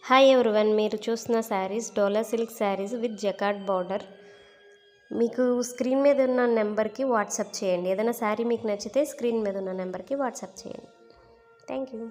Hi everyone, మీరు చూస్తున్న saris Dola silk saris with jacquard border. మీకు స్క్రీన్ మీద ఉన్న నెంబర్కి వాట్సాప్ చేయండి. ఏదైనా శారీ మీకు నచ్చితే స్క్రీన్ మీద ఉన్న నెంబర్కి వాట్సాప్ చేయండి. Thank you.